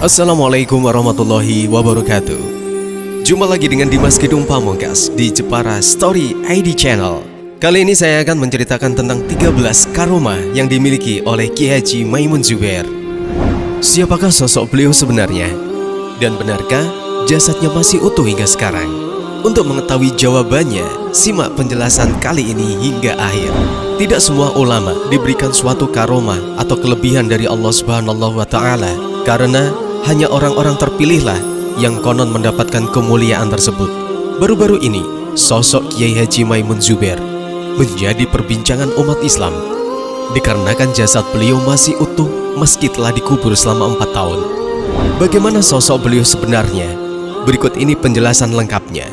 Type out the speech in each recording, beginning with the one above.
Assalamualaikum warahmatullahi wabarakatuh. Jumpa lagi dengan Dimas Kidung Pamungkas di Jepara Story ID Channel. Kali ini saya akan menceritakan tentang 13 karomah yang dimiliki oleh Kiai Haji Maimun Zubair. Siapakah sosok beliau sebenarnya? Dan benarkah jasadnya masih utuh hingga sekarang? Untuk mengetahui jawabannya, simak penjelasan kali ini hingga akhir. Tidak semua ulama diberikan suatu karomah atau kelebihan dari Allah Subhanahu wa Ta'ala, karena hanya orang-orang terpilihlah yang konon mendapatkan kemuliaan tersebut. Baru-baru ini, sosok Kiai Haji Maimun Zubair menjadi perbincangan umat Islam dikarenakan jasad beliau masih utuh meski telah dikubur selama 4 tahun. Bagaimana sosok beliau sebenarnya? Berikut ini penjelasan lengkapnya.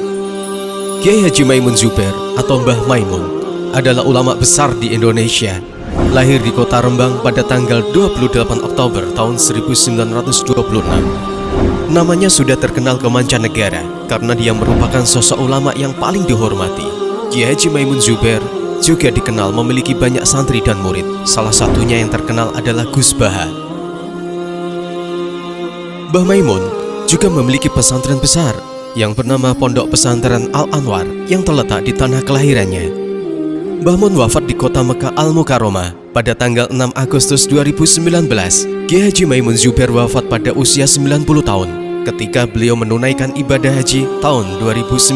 Kiai Haji Maimun Zubair atau Mbah Maimun adalah ulama besar di Indonesia. Lahir di kota Rembang pada tanggal 28 Oktober tahun 1926. Namanya sudah terkenal ke mancanegara karena dia merupakan sosok ulama yang paling dihormati. Kiai Haji Maimun Zubair juga dikenal memiliki banyak santri dan murid. Salah satunya yang terkenal adalah Gus Baha. Mbah Maimun juga memiliki pesantren besar yang bernama Pondok Pesantren Al-Anwar yang terletak di tanah kelahirannya. Mbah Mun wafat di kota Mekah Al-Mukarramah pada tanggal 6 Agustus 2019. Kiai Haji Maimun Zubair wafat pada usia 90 tahun ketika beliau menunaikan ibadah haji tahun 2019.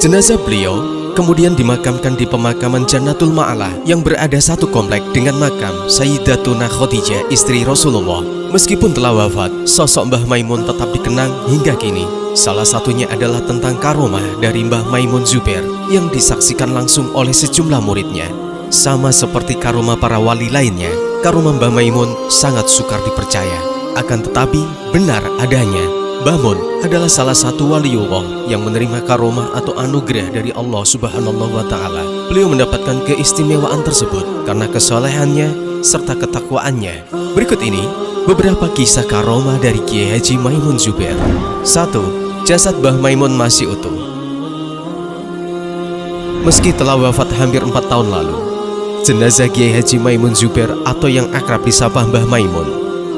Jenazah beliau kemudian dimakamkan di pemakaman Jannatul Ma'ala yang berada satu komplek dengan makam Sayyidatuna Khadijah, istri Rasulullah. Meskipun telah wafat, sosok Mbah Maimun tetap dikenang hingga kini. Salah satunya adalah tentang karomah dari Mbah Maimun Zubair yang disaksikan langsung oleh sejumlah muridnya. Sama seperti karomah para wali lainnya, karomah Mbah Maimun sangat sukar dipercaya. Akan tetapi benar adanya. Mbah Mun adalah salah satu waliullah yang menerima karomah atau anugerah dari Allah Subhanahu wa Ta'ala. Beliau mendapatkan keistimewaan tersebut karena kesolehannya serta ketakwaannya. Berikut ini beberapa kisah karomah dari Kiai Haji Maimun Zubair. 1. Jasad Mbah Maimun masih utuh. Meski telah wafat hampir 4 tahun lalu, jenazah Kiai Haji Maimun Zubair atau yang akrab disapa Mbah Maimun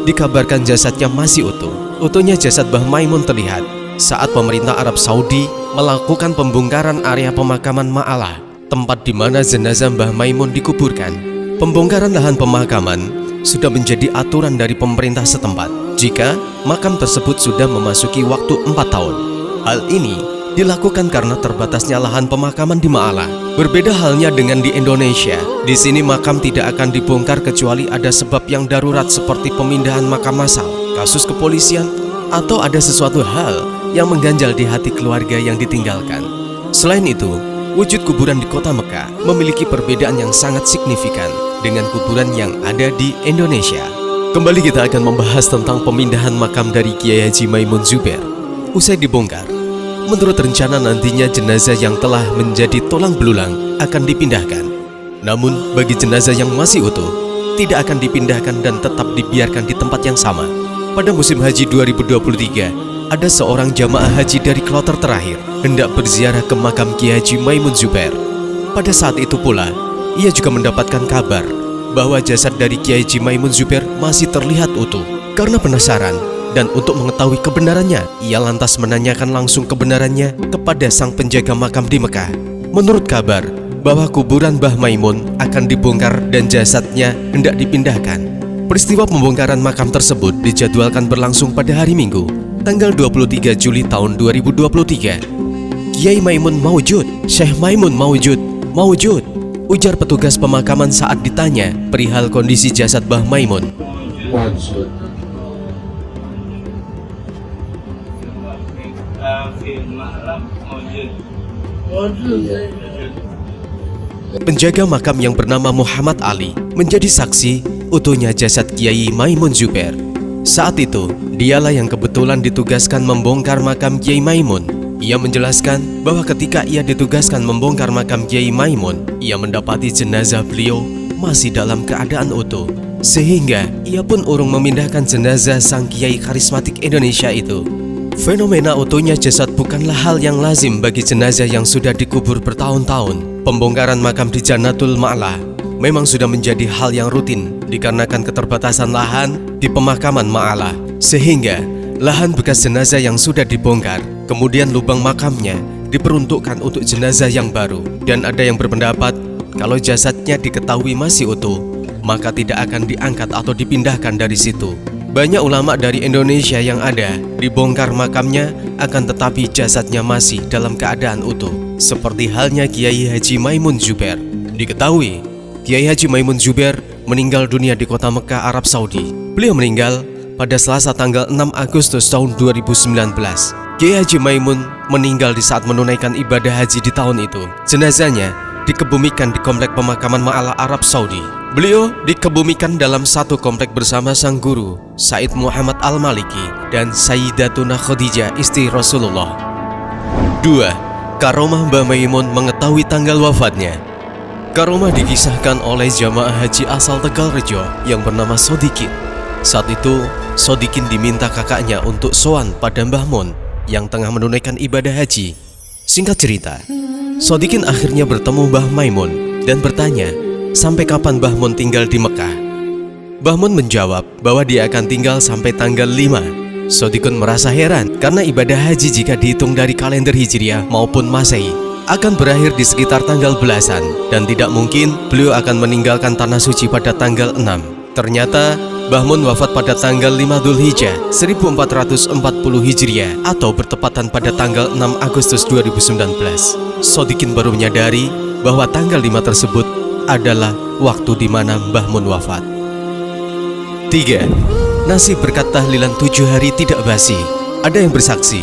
dikabarkan jasadnya masih utuh. Utuhnya jasad Mbah Maimun terlihat saat pemerintah Arab Saudi melakukan pembongkaran area pemakaman Ma'alah, tempat di mana jenazah Mbah Maimun dikuburkan. Pembongkaran lahan pemakaman sudah menjadi aturan dari pemerintah setempat jika makam tersebut sudah memasuki waktu 4 tahun. Hal ini dilakukan karena terbatasnya lahan pemakaman di Ma'alah. Berbeda halnya dengan di Indonesia. Di sini makam tidak akan dibongkar kecuali ada sebab yang darurat seperti pemindahan makam massal, kasus kepolisian, atau ada sesuatu hal yang mengganjal di hati keluarga yang ditinggalkan. Selain itu, wujud kuburan di kota Mekah memiliki perbedaan yang sangat signifikan dengan kuburan yang ada di Indonesia. Kembali kita akan membahas tentang pemindahan makam dari Kiai Haji Maimun Zubair. Usai dibongkar, menurut rencana nantinya jenazah yang telah menjadi tulang belulang akan dipindahkan. Namun bagi jenazah yang masih utuh, tidak akan dipindahkan dan tetap dibiarkan di tempat yang sama. Pada musim haji 2023, ada seorang jamaah haji dari kloter terakhir hendak berziarah ke makam Kiai Haji Maimun Zubair. Pada saat itu pula, ia juga mendapatkan kabar bahwa jasad dari Kiai Haji Maimun Zubair masih terlihat utuh. Karena penasaran dan untuk mengetahui kebenarannya, ia lantas menanyakan langsung kebenarannya kepada sang penjaga makam di Mekah. Menurut kabar bahwa kuburan Mbah Maimun akan dibongkar dan jasadnya hendak dipindahkan. Peristiwa pembongkaran makam tersebut dijadwalkan berlangsung pada hari Minggu, tanggal 23 Juli tahun 2023. Kiai Maimun maujud, Syekh Maimun maujud, ujar petugas pemakaman saat ditanya perihal kondisi jasad Mbah Maimun. Penjaga makam yang bernama Muhammad Ali menjadi saksi utuhnya jasad Kiai Maimun Zubair. Saat itu, dialah yang kebetulan ditugaskan membongkar makam Kiai Maimun. Ia menjelaskan bahwa ketika ia ditugaskan membongkar makam Kiai Maimun, ia mendapati jenazah beliau masih dalam keadaan utuh. Sehingga ia pun urung memindahkan jenazah sang Kiai karismatik Indonesia itu. Fenomena utuhnya jasad bukanlah hal yang lazim bagi jenazah yang sudah dikubur bertahun-tahun. Pembongkaran makam di Jannatul Ma'ala memang sudah menjadi hal yang rutin dikarenakan keterbatasan lahan di pemakaman Ma'ala. Sehingga lahan bekas jenazah yang sudah dibongkar, kemudian lubang makamnya diperuntukkan untuk jenazah yang baru. Dan ada yang berpendapat kalau jasadnya diketahui masih utuh, maka tidak akan diangkat atau dipindahkan dari situ. Banyak ulama dari Indonesia yang ada dibongkar makamnya, akan tetapi jasadnya masih dalam keadaan utuh. Seperti halnya Kiai Haji Maimun Zubair. Diketahui, Kiai Haji Maimun Zubair meninggal dunia di kota Mekah, Arab Saudi. Beliau meninggal pada Selasa tanggal 6 Agustus tahun 2019. Kiai Haji Maimun meninggal di saat menunaikan ibadah haji di tahun itu. Jenazahnya dikebumikan di komplek pemakaman Ma'ala, Arab Saudi. Beliau dikebumikan dalam satu komplek bersama sang guru, Said Muhammad Al-Maliki dan Sayyidatuna Khadijah, istri Rasulullah. 2. Karomah Mbah Maimun mengetahui tanggal wafatnya. Karomah dikisahkan oleh jamaah haji asal Tegalrejo yang bernama Sodikin. Saat itu, Sodikin diminta kakaknya untuk sowan pada Mbah Mun yang tengah menunaikan ibadah haji. Singkat cerita, Sodikin akhirnya bertemu Mbah Maimun dan bertanya, sampai kapan Mbah Mun tinggal di Mekah? Mbah Mun menjawab bahwa dia akan tinggal sampai tanggal 5. Sodikin merasa heran karena ibadah haji jika dihitung dari kalender Hijriah maupun Masehi akan berakhir di sekitar tanggal belasan dan tidak mungkin beliau akan meninggalkan tanah suci pada tanggal 6. Ternyata Mbah Mun wafat pada tanggal 5 Dzulhijjah 1440 Hijriah atau bertepatan pada tanggal 6 Agustus 2019. Sodikin baru menyadari bahwa tanggal 5 tersebut adalah waktu di mana Mbah Mun wafat. 3. Nasi berkat tahlilan 7 hari tidak basi. Ada yang bersaksi,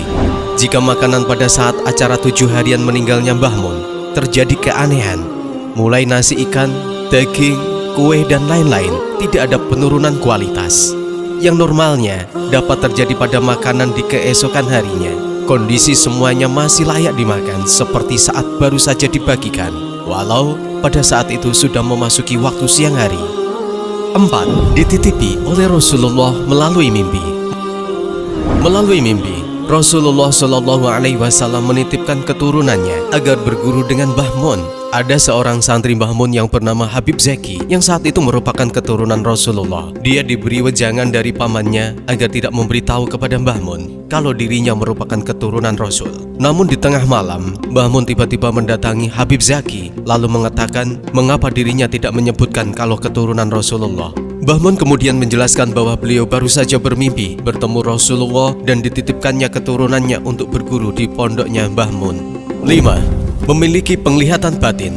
jika makanan pada saat acara 7 harian meninggalnya Mbah Mun terjadi keanehan, mulai nasi ikan, daging, kue, dan lain-lain, tidak ada penurunan kualitas. Yang normalnya dapat terjadi pada makanan di keesokan harinya. Kondisi semuanya masih layak dimakan seperti saat baru saja dibagikan, walau pada saat itu sudah memasuki waktu siang hari. 4. Dititipi oleh Rasulullah melalui mimpi. Melalui mimpi, Rasulullah Shallallahu Alaihi Wasallam menitipkan keturunannya agar berguru dengan Mbah Mun. Ada seorang santri Mbah Mun yang bernama Habib Zaki yang saat itu merupakan keturunan Rasulullah. Dia diberi wejangan dari pamannya agar tidak memberitahu kepada Mbah Mun kalau dirinya merupakan keturunan Rasul. Namun di tengah malam, Mbah Mun tiba-tiba mendatangi Habib Zaki lalu mengatakan mengapa dirinya tidak menyebutkan kalau keturunan Rasulullah. Mbah Mun kemudian menjelaskan bahwa beliau baru saja bermimpi bertemu Rasulullah dan dititipkannya keturunannya untuk berguru di pondoknya Mbah Mun. 5. Memiliki penglihatan batin.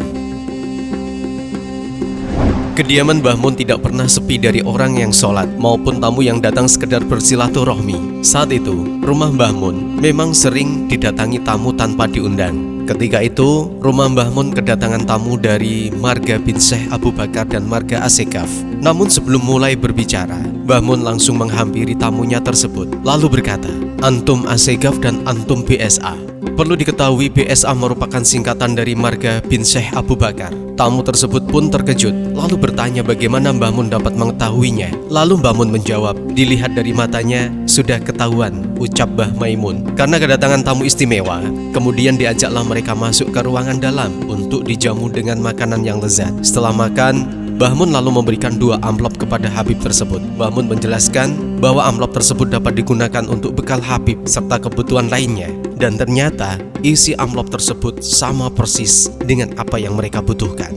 Kediaman Mbah Mun tidak pernah sepi dari orang yang sholat maupun tamu yang datang sekedar bersilaturahmi. Saat itu, rumah Mbah Mun memang sering didatangi tamu tanpa diundang. Ketika itu, rumah Mbah Mun kedatangan tamu dari marga bin Syekh Abu Bakar dan marga Asekaf. Namun sebelum mulai berbicara, Mbah Mun langsung menghampiri tamunya tersebut lalu berkata, "Antum Asekaf dan antum BSA." Perlu diketahui BSA merupakan singkatan dari marga bin Syekh Abu Bakar. Tamu tersebut pun terkejut, lalu bertanya bagaimana Mbah Mun dapat mengetahuinya. Lalu Mbah Mun menjawab, dilihat dari matanya, sudah ketahuan, ucap Mbah Maimun. Karena kedatangan tamu istimewa, kemudian diajaklah mereka masuk ke ruangan dalam untuk dijamu dengan makanan yang lezat. Setelah makan, Mbah Mun lalu memberikan 2 amplop kepada Habib tersebut. Mbah Mun menjelaskan bahwa amplop tersebut dapat digunakan untuk bekal Habib serta kebutuhan lainnya. Dan ternyata isi amplop tersebut sama persis dengan apa yang mereka butuhkan.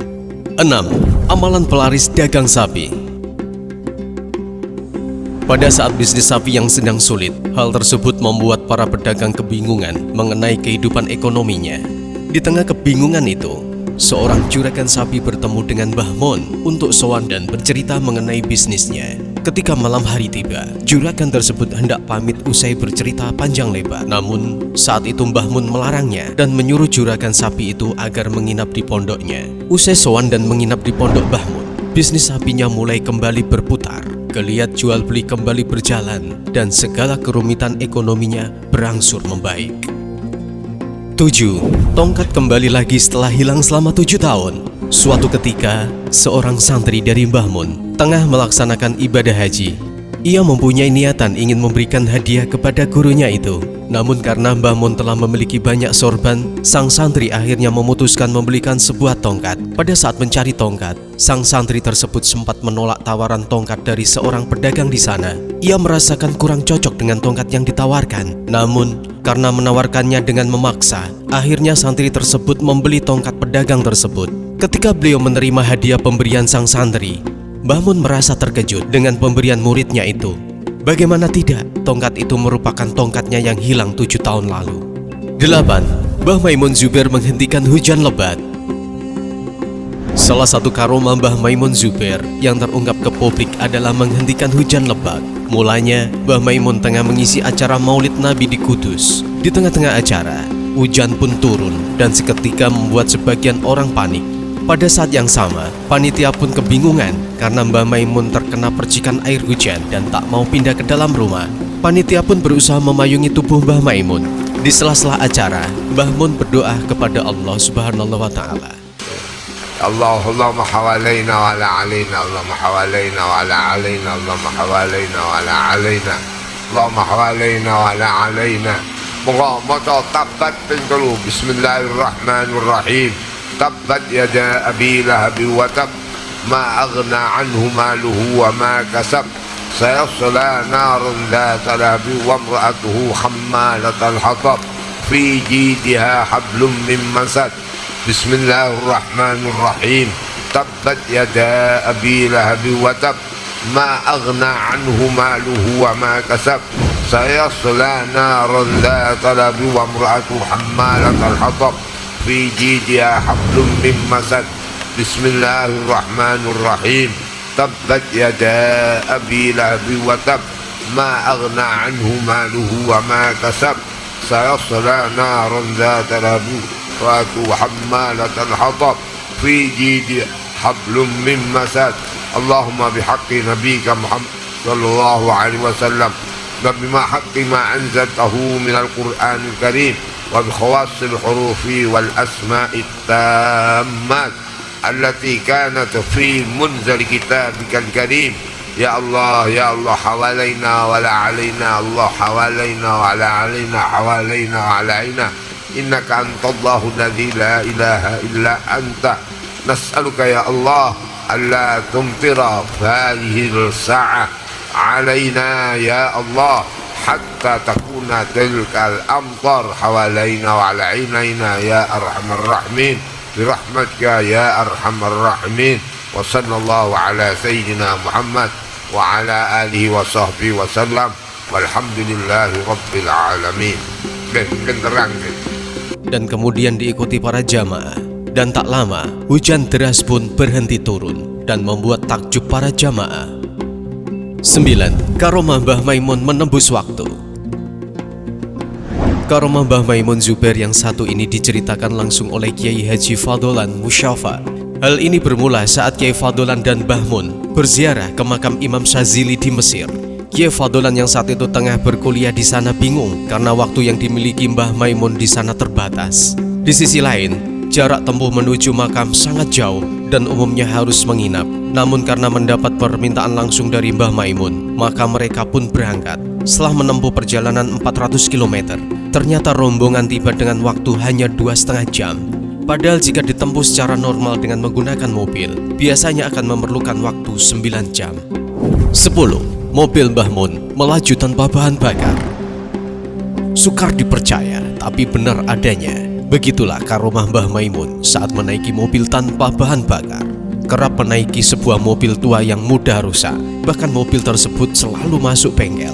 6. Amalan pelaris dagang sapi. Pada saat bisnis sapi yang sedang sulit, hal tersebut membuat para pedagang kebingungan mengenai kehidupan ekonominya. Di tengah kebingungan itu, seorang juragan sapi bertemu dengan Mbah Mun untuk sowan dan bercerita mengenai bisnisnya. Ketika malam hari tiba, juragan tersebut hendak pamit usai bercerita panjang lebar. Namun, saat itu Mbah Mun melarangnya dan menyuruh juragan sapi itu agar menginap di pondoknya. Usai sowan dan menginap di pondok Mbah Mun, bisnis sapinya mulai kembali berputar. Geliat jual beli kembali berjalan dan segala kerumitan ekonominya berangsur membaik. 7. Tongkat kembali lagi setelah hilang selama 7 tahun. Suatu ketika, seorang santri dari Mbah Mun tengah melaksanakan ibadah haji. Ia mempunyai niatan ingin memberikan hadiah kepada gurunya itu. Namun karena Mbah Mun telah memiliki banyak sorban, sang santri akhirnya memutuskan membelikan sebuah tongkat. Pada saat mencari tongkat, sang santri tersebut sempat menolak tawaran tongkat dari seorang pedagang di sana. Ia merasakan kurang cocok dengan tongkat yang ditawarkan. Namun, karena menawarkannya dengan memaksa, akhirnya santri tersebut membeli tongkat pedagang tersebut. Ketika beliau menerima hadiah pemberian sang santri, Mbah Mun merasa terkejut dengan pemberian muridnya itu. Bagaimana tidak, tongkat itu merupakan tongkatnya yang hilang 7 tahun lalu. 8. Mbah Maimun Zubair menghentikan hujan lebat. Salah satu karomah Mbah Maimun Zubair yang terungkap ke publik adalah menghentikan hujan lebat. Mulanya, Mbah Maimun tengah mengisi acara Maulid Nabi di Kudus. Di tengah-tengah acara, hujan pun turun dan seketika membuat sebagian orang panik. Pada saat yang sama, panitia pun kebingungan karena Mbah Maimun terkena percikan air hujan dan tak mau pindah ke dalam rumah. Panitia pun berusaha memayungi tubuh Mbah Maimun. Di sela-sela acara, Mbah Mun berdoa kepada Allah Subhanahu wa Ta'ala. Allahumma hawalaina wa ala alaina, Allahumma hawalaina wa ala alaina, Allahumma hawalaina wa ala alaina, Allahumma hawalaina wa ala alaina. Allahumma tabbat bin qulub. Bismillahirrahmanirrahim. Tabbat yada abi lahab wa tab, ma aghna anhu maluhu wa ma kasab, sayasla naran dhata lahab wa imra'atuhu hammalatal hatab, fi jidha hablum min masad. Bismillahirrahmanirrahim. Tabbat yada abi lahab wa tab, ma aghna anhu maluhu wa ma kasab, sayasla naran dhata lahab wa imra'atuhu hammalatal hatab, fi jidha hablum min masad. Bismillahirrahmanirrahim. Tabbat yada abi lahab wa tab, ma aghna anhu maluhu wa ma kasab, sayasla naran dhata lahab wa hammalatal hatab, fi jidha hablum min masad. Allahumma bihaqqi nabiyyika Muhammad sallallahu alaihi wasallam wa bima haqqi ma anzaltahu minal Qur'anil Karim wa bi khawassil hurufi wal asma'it tammat allati kanat fi munzal kitabikal karim. Ya Allah, ya Allah, hawalaina wa la alaina, Allah hawalaina wa la alaina, hawalaina wa alaina, innaka antallahu alladzi la ilaha illa anta, nas'aluka ya Allah alla tumtira hadhihi al-sa'ah alaina ya Allah hatta takuna tilkal amtar hawalaina wa alaina ya arhamar rahimin birahmatika ya arhamar rahimin. Wa sallallahu ala sayyidina Muhammad wa ala alihi wa sahbihi wa sallam walhamdulillahi rabbil alamin. Terang. Dan kemudian diikuti para jamaah. Dan tak lama, hujan deras pun berhenti turun dan membuat takjub para jamaah. 9. Karomah Mbah Maimun menembus waktu. Karomah Mbah Maimun Zubair yang satu ini diceritakan langsung oleh Kiai Haji Fadholan Musyafa. Hal ini bermula saat Kiai Fadholan dan Mbah Mun berziarah ke makam Imam Syazili di Mesir. Kiai Fadholan yang saat itu tengah berkuliah di sana bingung karena waktu yang dimiliki Mbah Maimun di sana terbatas. Di sisi lain, jarak tempuh menuju makam sangat jauh dan umumnya harus menginap. Namun karena mendapat permintaan langsung dari Mbah Maimun, maka mereka pun berangkat. Setelah menempuh perjalanan 400 km, ternyata rombongan tiba dengan waktu hanya 2,5 jam. Padahal jika ditempuh secara normal dengan menggunakan mobil, biasanya akan memerlukan waktu 9 jam. 10. Mobil Mbah Mun melaju tanpa bahan bakar. Sukar dipercaya, tapi benar adanya. Begitulah karomah Mbah Maimun saat menaiki mobil tanpa bahan bakar. Kerap menaiki sebuah mobil tua yang mudah rusak, bahkan mobil tersebut selalu masuk bengkel.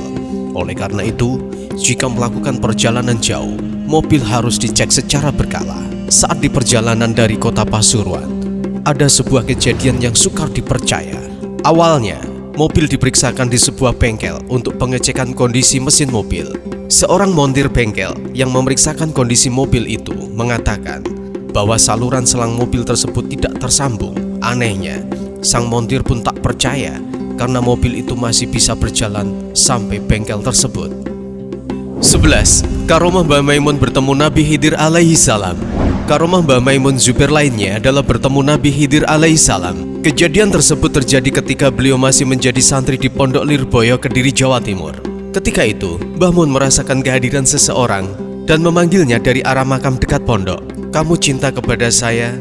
Oleh karena itu, jika melakukan perjalanan jauh, mobil harus dicek secara berkala. Saat di perjalanan dari kota Pasuruan, ada sebuah kejadian yang sukar dipercaya. Awalnya, mobil diperiksakan di sebuah bengkel untuk pengecekan kondisi mesin mobil. Seorang montir bengkel yang memeriksakan kondisi mobil itu mengatakan bahwa saluran selang mobil tersebut tidak tersambung. Anehnya, sang montir pun tak percaya karena mobil itu masih bisa berjalan sampai bengkel tersebut. 11. Karomah Mbah Maimun bertemu Nabi Khidir alaihi salam. Karomah Mbah Maimun Zubair lainnya adalah bertemu Nabi Khidir alaihi salam. Kejadian tersebut terjadi ketika beliau masih menjadi santri di Pondok Lirboyo, Kediri, Jawa Timur. Ketika itu, Mbah Mun merasakan kehadiran seseorang dan memanggilnya dari arah makam dekat pondok. "Kamu cinta kepada saya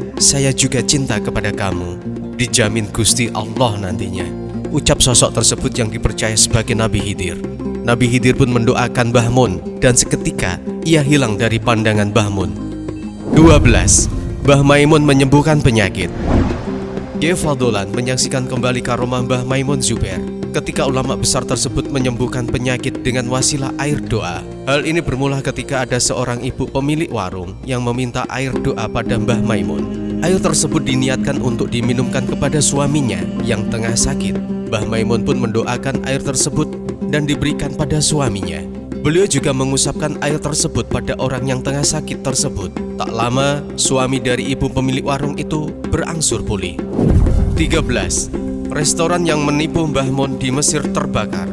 juga cinta kepada kamu. Dijamin Gusti Allah nantinya." Ucap sosok tersebut yang dipercaya sebagai Nabi Khidir. Nabi Khidir pun mendoakan Mbah Mun dan seketika ia hilang dari pandangan Mbah Mun. 12. Mbah Maimun menyembuhkan penyakit. Kiai Fadlan menyaksikan kembali karomah Mbah Maimun Zubair ketika ulama besar tersebut menyembuhkan penyakit dengan wasilah air doa. Hal ini bermula ketika ada seorang ibu pemilik warung yang meminta air doa pada Mbah Maimun. Air tersebut diniatkan untuk diminumkan kepada suaminya yang tengah sakit. Mbah Maimun pun mendoakan air tersebut dan diberikan pada suaminya. Beliau juga mengusapkan air tersebut pada orang yang tengah sakit tersebut. Tak lama, suami dari ibu pemilik warung itu berangsur pulih. 13. Restoran yang menipu Mbah Mun di Mesir terbakar.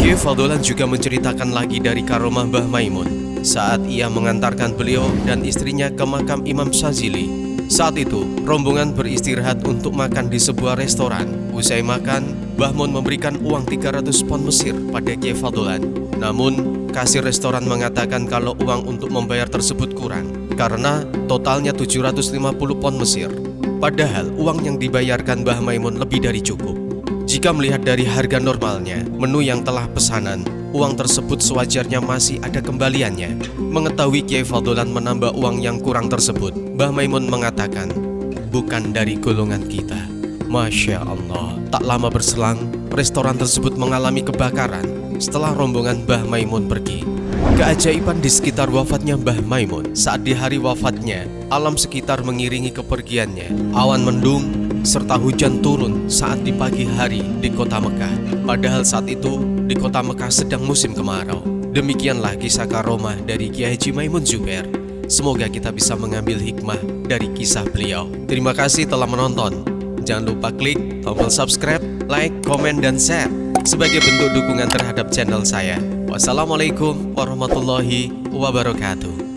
Kiai Fadlan juga menceritakan lagi dari karomah Mbah Maimun saat ia mengantarkan beliau dan istrinya ke makam Imam Syazili. Saat itu, rombongan beristirahat untuk makan di sebuah restoran. Usai makan, Mbah Mun memberikan uang 300 pon Mesir pada Kiai Fadlan. Namun, kasir restoran mengatakan kalau uang untuk membayar tersebut kurang karena totalnya 750 pon Mesir. Padahal uang yang dibayarkan Mbah Maimun lebih dari cukup. Jika melihat dari harga normalnya, menu yang telah pesanan, uang tersebut sewajarnya masih ada kembaliannya. Mengetahui Kiai Fadlan menambah uang yang kurang tersebut, Mbah Maimun mengatakan, "Bukan dari golongan kita." Masya Allah. Tak lama berselang, restoran tersebut mengalami kebakaran setelah rombongan Mbah Maimun pergi. Keajaiban di sekitar wafatnya Mbah Maimun. Saat di hari wafatnya, alam sekitar mengiringi kepergiannya. Awan mendung serta hujan turun saat di pagi hari di kota Mekah. Padahal saat itu di kota Mekah sedang musim kemarau. Demikianlah kisah karomah dari Kiai Haji Maimun Zubair. Semoga kita bisa mengambil hikmah dari kisah beliau. Terima kasih telah menonton. Jangan lupa klik tombol subscribe, like, komen, dan share sebagai bentuk dukungan terhadap channel saya. Wassalamualaikum warahmatullahi wabarakatuh.